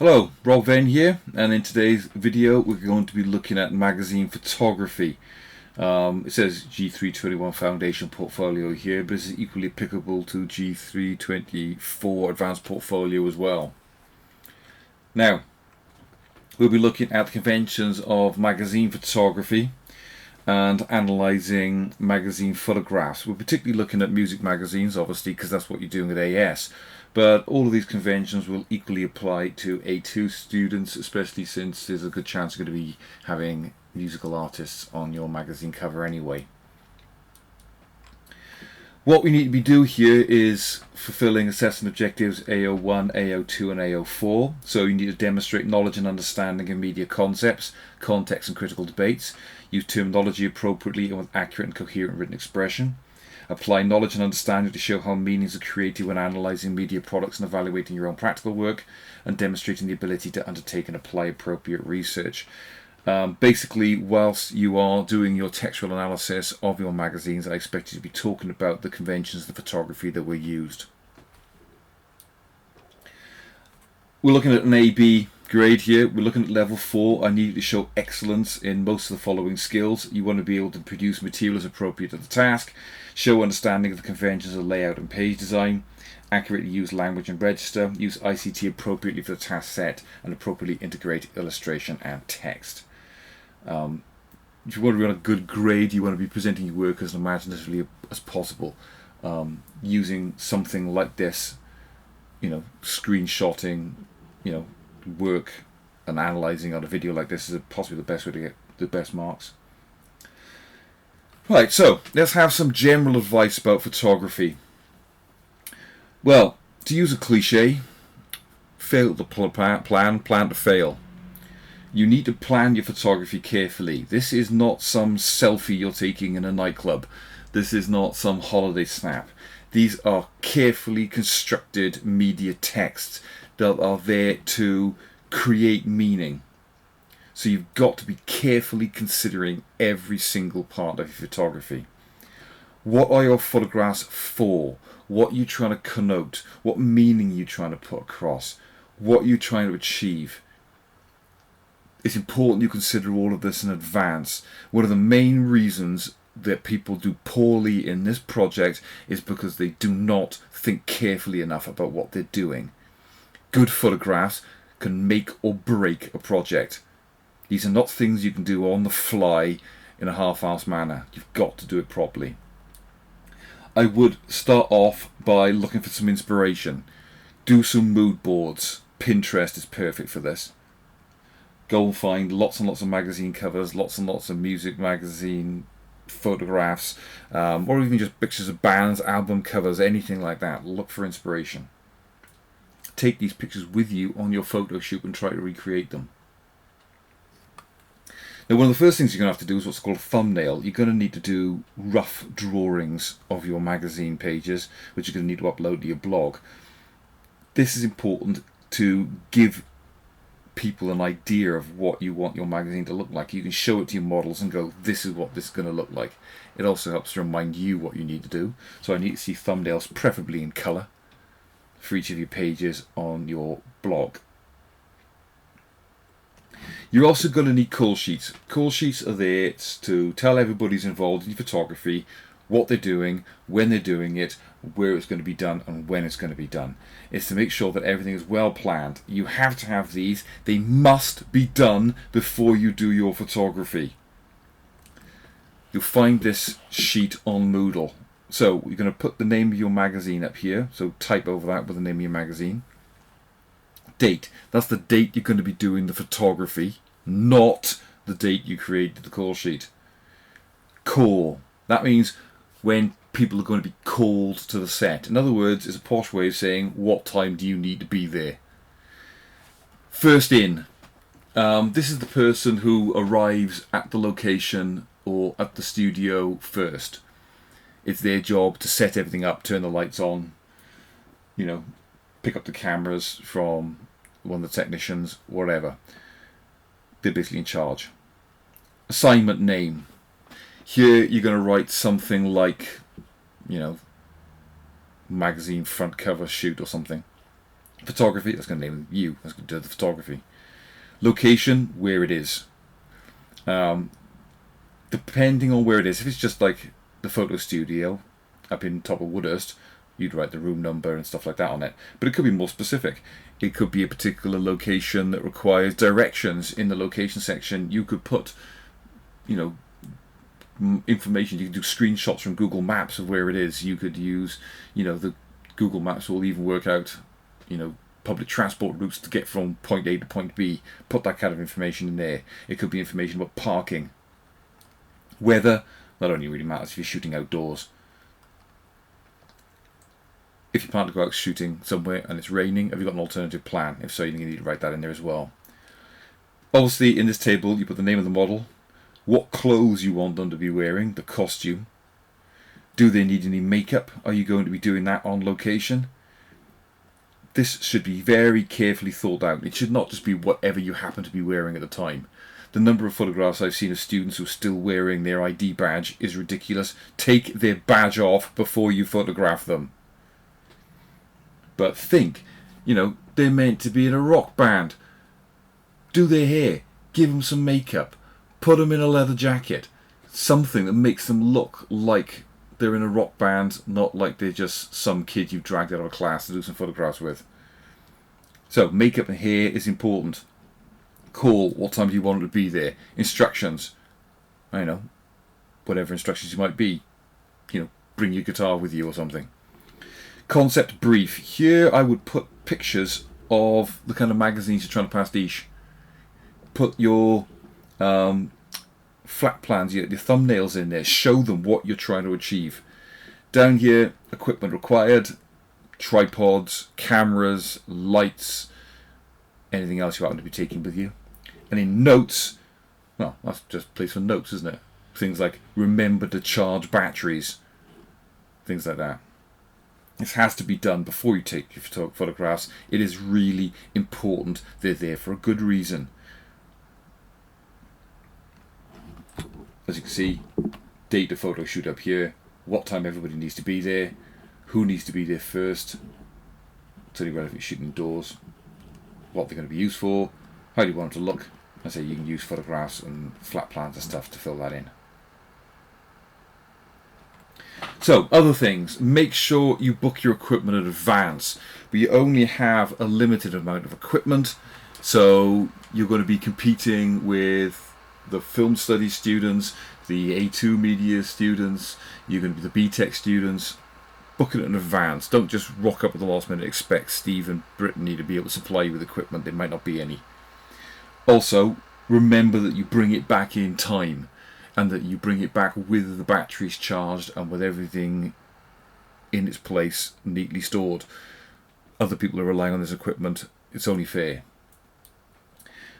Hello, Rob Venn here, and in today's video we're going to be looking at magazine photography. It says G321 Foundation Portfolio here, but this is equally applicable to G324 Advanced Portfolio as well. Now, we'll be looking at the conventions of magazine photography and analysing magazine photographs. We're particularly looking at music magazines, obviously, because that's what you're doing at AS. But all of these conventions will equally apply to A2 students, especially since there's a good chance you're going to be having musical artists on your magazine cover anyway. What we need to be doing here is fulfilling assessment objectives AO1, AO2 and AO4. So you need to demonstrate knowledge and understanding of media concepts, context and critical debates, use terminology appropriately and with accurate and coherent written expression, apply knowledge and understanding to show how meanings are created when analysing media products and evaluating your own practical work, and demonstrating the ability to undertake and apply appropriate research. Basically, whilst you are doing your textual analysis of your magazines, I expect you to be talking about the conventions of photography that were used. We're looking at an AB grade here. We're looking at level 4. I need you to show excellence in most of the following skills. You want to be able to produce materials appropriate to the task, show understanding of the conventions of layout and page design, accurately use language and register, use ICT appropriately for the task set, and appropriately integrate illustration and text. If you want to be on a good grade, you want to be presenting your work as imaginatively as possible, using something like this, screenshotting, work and analysing on a video like this is possibly the best way to get the best marks. Right, so let's have some general advice about photography. Well, to use a cliche, fail to plan to fail. You need to plan your photography carefully. This is not some selfie you're taking in a nightclub. This is not some holiday snap. These are carefully constructed media texts that are there to create meaning. So you've got to be carefully considering every single part of your photography. What are your photographs for? What are you trying to connote? What meaning are you trying to put across? What are you trying to achieve? It's important you consider all of this in advance. One of the main reasons that people do poorly in this project is because they do not think carefully enough about what they're doing. Good photographs can make or break a project. These are not things you can do on the fly in a half-assed manner. You've got to do it properly. I would start off by looking for some inspiration. Do some mood boards. Pinterest is perfect for this. Go and find lots and lots of magazine covers, lots and lots of music magazine photographs, or even just pictures of bands, album covers, anything like that. Look for inspiration. Take these pictures with you on your photo shoot and try to recreate them. Now, one of the first things you're going to have to do is what's called a thumbnail. You're going to need to do rough drawings of your magazine pages, which you're going to need to upload to your blog. This is important to give people an idea of what you want your magazine to look like. You can show it to your models and go, this is what this is going to look like. It also helps to remind you what you need to do. So I need to see thumbnails, preferably in colour, for each of your pages on your blog. You're also going to need call sheets. Call sheets are there to tell everybody who's involved in your photography what they're doing, when they're doing it, where it's going to be done and when it's going to be done. It's to make sure that everything is well planned. You have to have these. They must be done before you do your photography. You'll find this sheet on Moodle. So you're going to put the name of your magazine up here. So type over that with the name of your magazine. Date. That's the date you're going to be doing the photography, not the date you created the call sheet. Call. That means when people are going to be called to the set. In other words, it's a posh way of saying what time do you need to be there. First in. This is the person who arrives at the location or at the studio first. It's their job to set everything up, turn the lights on, pick up the cameras from one of the technicians, whatever. They're basically in charge. Assignment name. Here you're going to write something like, magazine front cover shoot or something. Photography, that's going to name you. That's going to do the photography. Location, where it is. Depending on where it is, if it's just like the photo studio up in top of Woodhurst, you'd write the room number and stuff like that on it. But it could be more specific. It could be a particular location that requires directions in the location section. You could put, information. You could do screenshots from Google Maps of where it is. You could use, the Google Maps will even work out, public transport routes to get from point A to point B. Put that kind of information in there. It could be information about parking. Weather, that only really matters if you're shooting outdoors. If you plan to go out shooting somewhere and it's raining, have you got an alternative plan? If so, you need to write that in there as well. Obviously, in this table, you put the name of the model, what clothes you want them to be wearing, the costume. Do they need any makeup? Are you going to be doing that on location? This should be very carefully thought out. It should not just be whatever you happen to be wearing at the time. The number of photographs I've seen of students who are still wearing their ID badge is ridiculous. Take their badge off before you photograph them. But think, they're meant to be in a rock band. Do their hair, give them some makeup, put them in a leather jacket. Something that makes them look like they're in a rock band, not like they're just some kid you've dragged out of a class to do some photographs with. So makeup and hair is important. Call, what time do you want them to be there? Instructions, whatever instructions you might be. Bring your guitar with you or something. Concept brief. Here I would put pictures of the kind of magazines you're trying to pastiche. Put your flat plans, your thumbnails in there. Show them what you're trying to achieve. Down here, equipment required. Tripods, cameras, lights, anything else you happen to be taking with you. And in notes, well, that's just a place for notes, isn't it? Things like remember to charge batteries. Things like that. This has to be done before you take your photographs. It is really important. They're there for a good reason. As you can see, date of photo shoot up here. What time everybody needs to be there. Who needs to be there first. It's only relevant if you're shooting indoors. What they're going to be used for. How do you want them to look. I say you can use photographs and flat plans and stuff to fill that in. So, other things. Make sure you book your equipment in advance. We only have a limited amount of equipment. So, you're going to be competing with the film studies students, the A2 media students, you're going to be the BTEC students. Book it in advance. Don't just rock up at the last minute and expect Steve and Brittany to be able to supply you with equipment. There might not be any. Also, remember that you bring it back in time. And that you bring it back with the batteries charged and with everything in its place, neatly stored. Other people are relying on this equipment. It's only fair.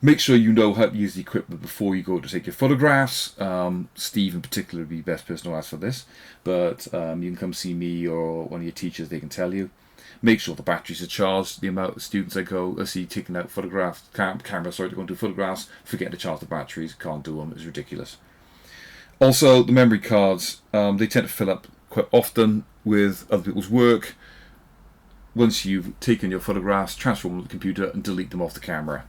Make sure you know how to use the equipment before you go to take your photographs. Steve in particular would be the best person to ask for this. But you can come see me or one of your teachers, they can tell you. Make sure the batteries are charged. The amount of students I see taking out photographs, cameras, to go and do photographs, forget to charge the batteries, can't do them, it's ridiculous. Also, the memory cards, they tend to fill up quite often with other people's work. Once you've taken your photographs, transfer them to the computer and delete them off the camera.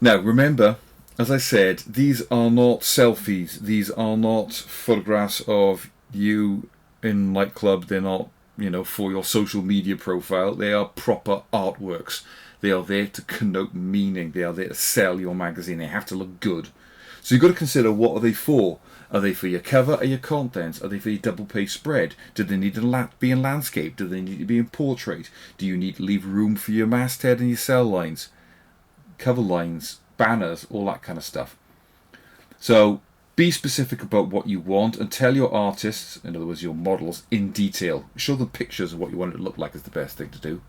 Now, remember, as I said, these are not selfies. These are not photographs of you in nightclub. They're not, for your social media profile. They are proper artworks. They are there to connote meaning. They are there to sell your magazine. They have to look good. So you've got to consider, what are they for? Are they for your cover or your contents? Are they for your double page spread? Do they need to be in landscape? Do they need to be in portrait? Do you need to leave room for your masthead and your cell lines? Cover lines, banners, all that kind of stuff. So be specific about what you want and tell your artists, in other words your models, in detail. Show them pictures of what you want it to look like is the best thing to do.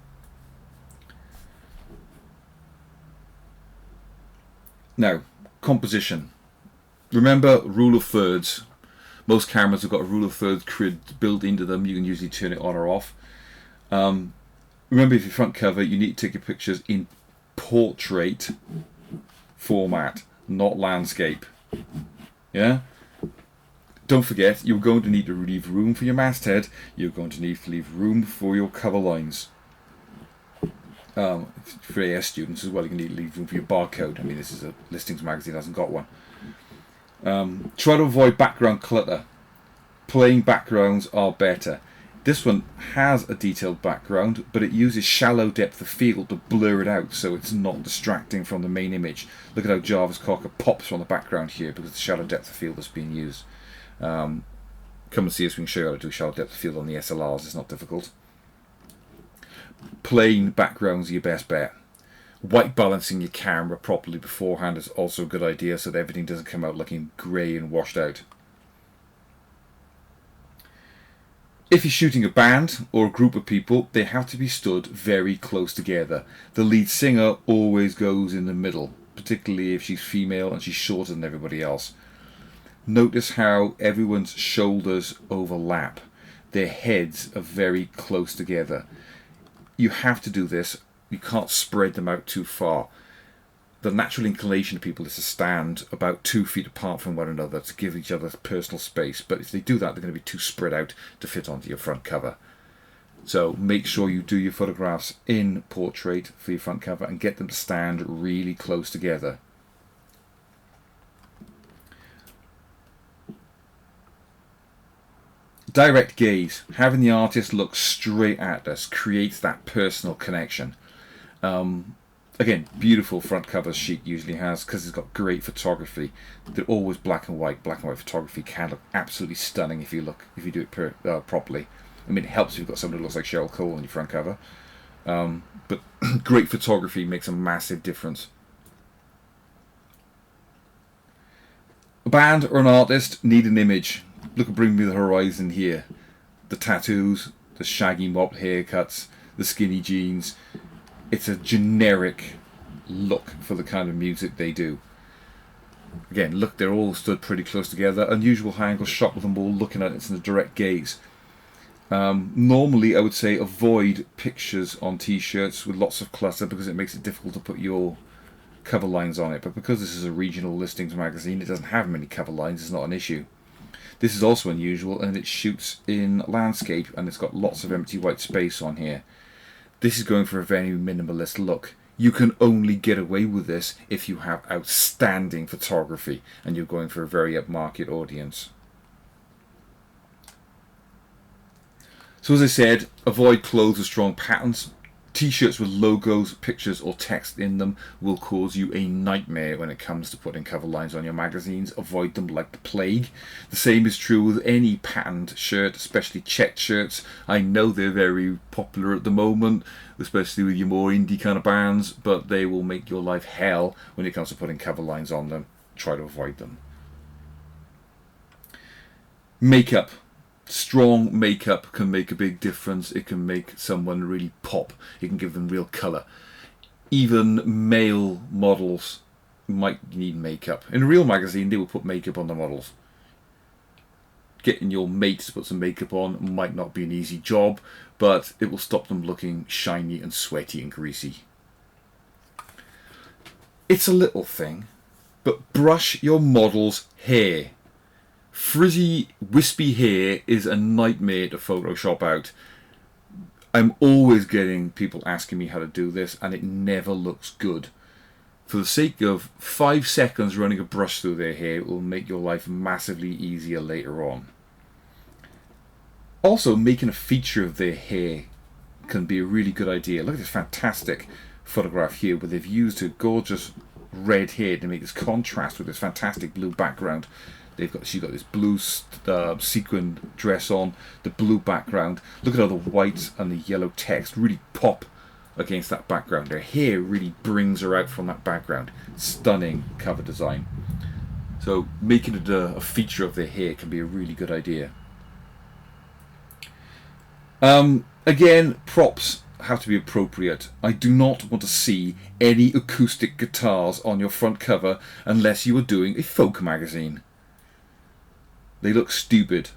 Now, composition. Remember, rule of thirds. Most cameras have got a rule of thirds built into them. You can usually turn it on or off. Remember, if your front cover, you need to take your pictures in portrait format, not landscape. Yeah? Don't forget, you're going to need to leave room for your masthead. You're going to need to leave room for your cover lines. For AS students as well, you can need to leave room for your barcode. I mean, this is a listings magazine, hasn't got one. Try to avoid background clutter. Plain backgrounds are better. This one has a detailed background, but it uses shallow depth of field to blur it out so it's not distracting from the main image. Look at how Jarvis Cocker pops from the background here because the shallow depth of field that's being used. Come and see us, we can show you how to do shallow depth of field on the SLRs, it's not difficult. Plain backgrounds are your best bet. White balancing your camera properly beforehand is also a good idea so that everything doesn't come out looking grey and washed out. If you're shooting a band or a group of people, they have to be stood very close together. The lead singer always goes in the middle, particularly if she's female and she's shorter than everybody else. Notice how everyone's shoulders overlap. Their heads are very close together. You have to do this. You can't spread them out too far. The natural inclination of people is to stand about 2 feet apart from one another to give each other personal space. But if they do that, they're going to be too spread out to fit onto your front cover. So make sure you do your photographs in portrait for your front cover and get them to stand really close together. Direct gaze, having the artist look straight at us creates that personal connection. Again, beautiful front cover sheet usually has because it's got great photography. They're always black and white. Black and white photography can look absolutely stunning if you do it properly. I mean, it helps if you've got somebody who looks like Cheryl Cole on your front cover. But great photography makes a massive difference. A band or an artist need an image. Look at Bring Me the Horizon here. The tattoos, the shaggy mopped haircuts, the skinny jeans. It's a generic look for the kind of music they do. Again, look, they're all stood pretty close together. Unusual angle shot with them all looking at it in a direct gaze. Normally, I would say avoid pictures on T-shirts with lots of clutter because it makes it difficult to put your cover lines on it. But because this is a regional listings magazine, it doesn't have many cover lines. It's not an issue. This is also unusual, and it shoots in landscape, and it's got lots of empty white space on here. This is going for a very minimalist look. You can only get away with this if you have outstanding photography and you're going for a very upmarket audience. So as I said, avoid clothes with strong patterns. T-shirts with logos, pictures or text in them will cause you a nightmare when it comes to putting cover lines on your magazines. Avoid them like the plague. The same is true with any patterned shirt, especially checked shirts. I know they're very popular at the moment, especially with your more indie kind of bands, but they will make your life hell when it comes to putting cover lines on them. Try to avoid them. Makeup. Strong makeup can make a big difference. It can make someone really pop. It can give them real colour. Even male models might need makeup. In a real magazine, they will put makeup on the models. Getting your mate to put some makeup on might not be an easy job, but it will stop them looking shiny and sweaty and greasy. It's a little thing, but brush your model's hair. Frizzy, wispy hair is a nightmare to Photoshop out. I'm always getting people asking me how to do this, and it never looks good. For the sake of 5 seconds running a brush through their hair, it will make your life massively easier later on. Also, making a feature of their hair can be a really good idea. Look at this fantastic photograph here where they've used a gorgeous red hair to make this contrast with this fantastic blue background. She's got this blue sequin dress on, the blue background. Look at how the white and the yellow text really pop against that background. Her hair really brings her out from that background. Stunning cover design. So making it a feature of their hair can be a really good idea. Again, props have to be appropriate. I do not want to see any acoustic guitars on your front cover unless you are doing a folk magazine. They look stupid.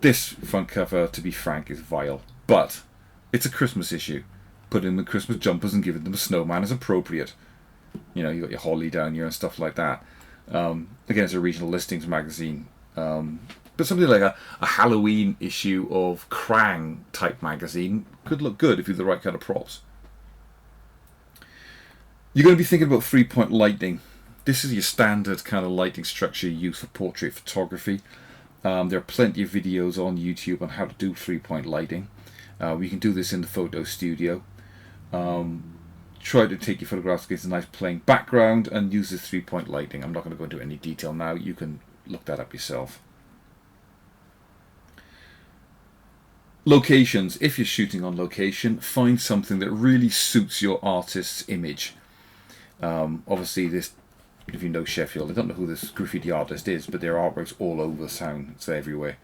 This front cover, to be frank, is vile. But it's a Christmas issue. Putting them in Christmas jumpers and giving them a snowman is appropriate. You know, you got your holly down here and stuff like that. Again, it's a regional listings magazine. But something like a Halloween issue of Krang type magazine could look good if you have the right kind of props. You're going to be thinking about 3-point lighting. This is your standard kind of lighting structure you use for portrait photography. There are plenty of videos on YouTube on how to do 3-point lighting. We can do this in the photo studio. Try to take your photographs against a nice plain background and use this 3-point lighting. I'm not going to go into any detail now. You can look that up yourself. Locations. If you're shooting on location, find something that really suits your artist's image. Obviously, this, if you know Sheffield, I don't know who this graffiti artist is, but their artwork's all over town. It's everywhere.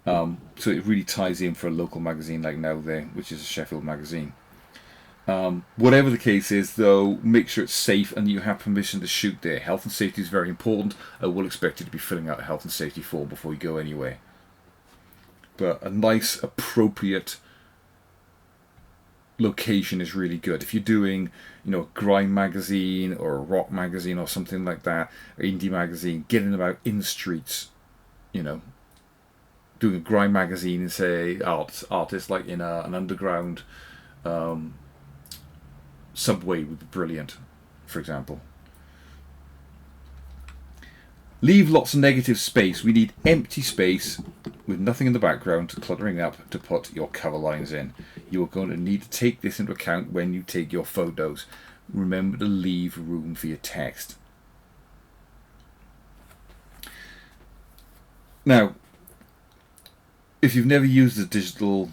So it really ties in for a local magazine like Now There, which is a Sheffield magazine. Whatever the case is, though, make sure it's safe and you have permission to shoot there. Health and safety is very important. I will expect you to be filling out a health and safety form before you go anywhere. But a nice, appropriate location is really good. If you're doing, you know, a grime magazine or a rock magazine or something like that, or indie magazine, getting them out in the streets, you know, doing a grime magazine and say artists like in an underground subway would be brilliant, for example. Leave lots of negative space. We need empty space with nothing in the background cluttering up to put your cover lines in. You are going to need to take this into account when you take your photos. Remember to leave room for your text. Now, if you've never used a digital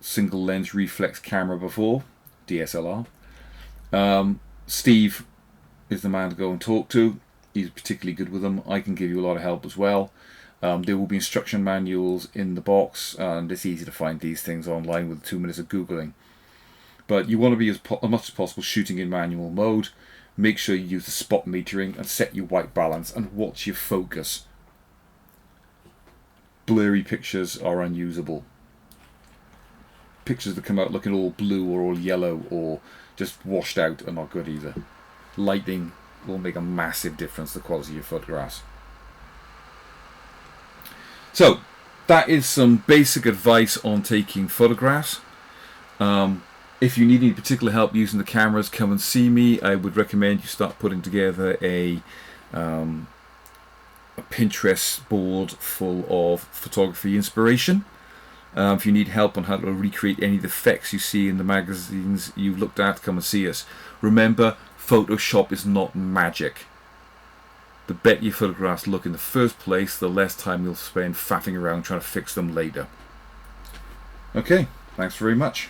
single lens reflex camera before, DSLR, Steve is the man to go and talk to. He's particularly good with them. I can give you a lot of help as well. There will be instruction manuals in the box, and it's easy to find these things online with 2 minutes of Googling. But you want to be as much as possible shooting in manual mode. Make sure you use the spot metering and set your white balance and watch your focus. Blurry pictures are unusable. Pictures that come out looking all blue or all yellow or just washed out are not good either. Lighting will make a massive difference to the quality of your photographs. So that is some basic advice on taking photographs. If you need any particular help using the cameras, come and see me. I would recommend you start putting together a Pinterest board full of photography inspiration. If you need help on how to recreate any of the effects you see in the magazines you've looked at, come and see us. Remember, Photoshop is not magic. The better your photographs look in the first place, the less time you'll spend faffing around trying to fix them later. Okay, thanks very much.